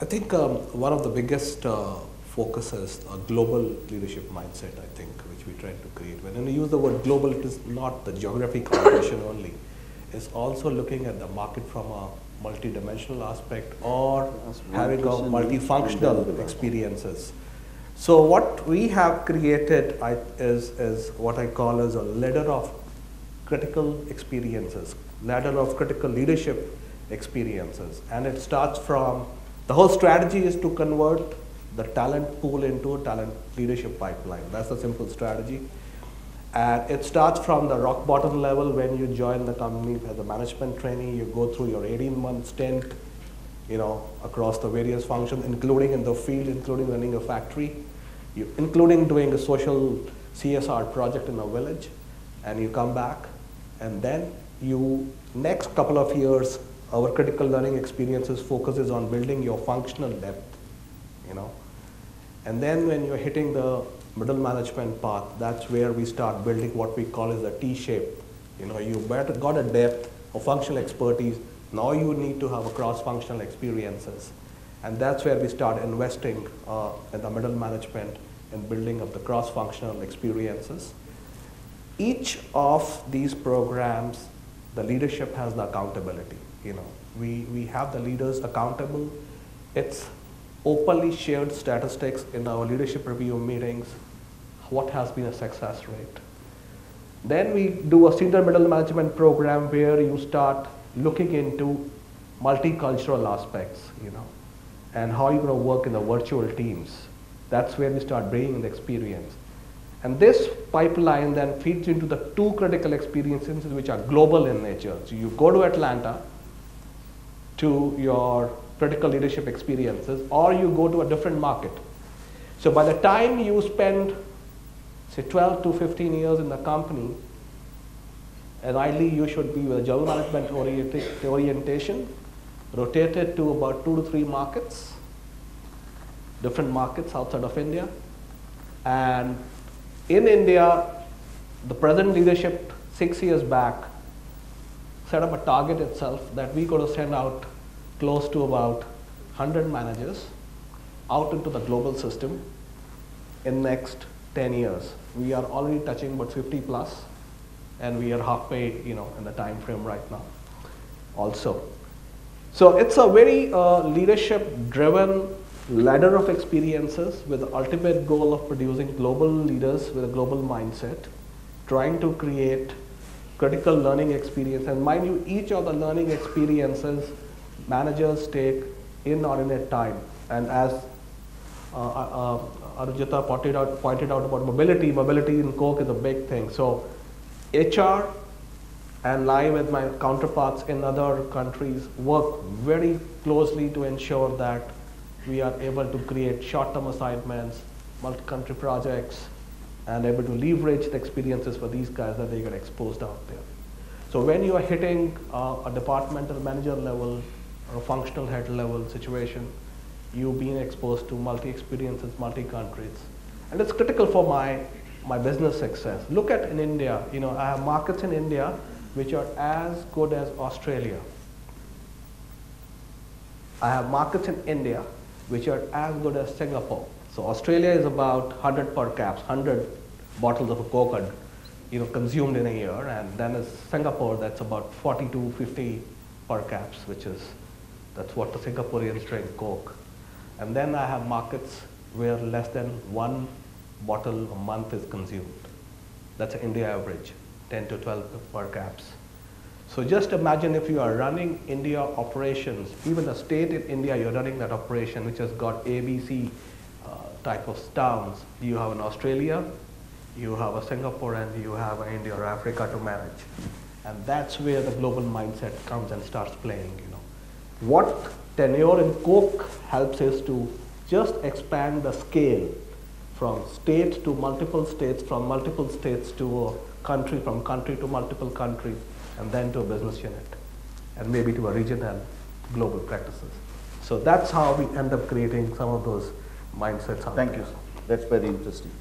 think one of the biggest focuses a global leadership mindset, I think, which we try to create. When we use the word global, it is not the geographic connotation only. It's also looking at the market from a multi-dimensional aspect or having a multifunctional experiences. So what we have created is what I call as a ladder of critical experiences, ladder of critical leadership experiences. And it starts from, the whole strategy is to convert the talent pool into a talent leadership pipeline. That's the simple strategy. And it starts from the rock bottom level when you join the company as a management trainee. You go through your 18-month stint, across the various functions, including in the field, including running a factory, including doing a social CSR project in a village, and you come back, and then next couple of years, our critical learning experiences focuses on building your functional depth, And then when you're hitting the middle management path, that's where we start building what we call as a T-shape. You've got a depth of functional expertise. Now you need to have a cross-functional experiences. And that's where we start investing in the middle management and building up the cross-functional experiences. Each of these programs, the leadership has the accountability. We have the leaders accountable. It's openly shared statistics in our leadership review meetings. What has been a success rate? Then we do a senior middle management program where you start looking into multicultural aspects, and how you're going to work in the virtual teams. That's where we start bringing the experience. And this pipeline then feeds into the two critical experiences which are global in nature. So you go to Atlanta to your critical leadership experiences, or you go to a different market. So by the time you spend, say, 12 to 15 years in the company, and ideally you should be with a general management orientation, rotated to about 2 to 3 markets, different markets outside of India. And in India, the present leadership 6 years back set up a target itself that we got to send out close to about 100 managers out into the global system in next 10 years. We are already touching about 50 plus, and we are halfway, in the time frame right now also. So it's a very leadership-driven ladder of experiences with the ultimate goal of producing global leaders with a global mindset, trying to create critical learning experience. And mind you, each of the learning experiences managers take inordinate time. And as Arujita pointed out about mobility in Coke is a big thing. So HR and I, with my counterparts in other countries, work very closely to ensure that we are able to create short-term assignments, multi-country projects, and able to leverage the experiences for these guys that they get exposed out there. So when you are hitting a departmental manager level or a functional head level situation, you've been exposed to multi-experiences, multi-countries. And it's critical for my business success. Look at in India, I have markets in India which are as good as Australia. I have markets in India which are as good as Singapore. So Australia is about 100 per caps, 100 bottles of a Coke are, consumed in a year, and then is Singapore, that's about 40 to 50 per caps, that's what the Singaporeans drink Coke. And then I have markets where less than 1 bottle a month is consumed. That's an India average, 10 to 12 per caps. So just imagine if you are running India operations, even a state in India, you're running that operation which has got ABC type of towns. You have an Australia, you have a Singapore, and you have an India or Africa to manage. And that's where the global mindset comes and starts playing. What tenure in Coke helps is to just expand the scale from state to multiple states, from multiple states to a country, from country to multiple countries, and then to a business unit, and maybe to a region and global practices. So that's how we end up creating some of those mindsets out there. Thank you. That's very interesting.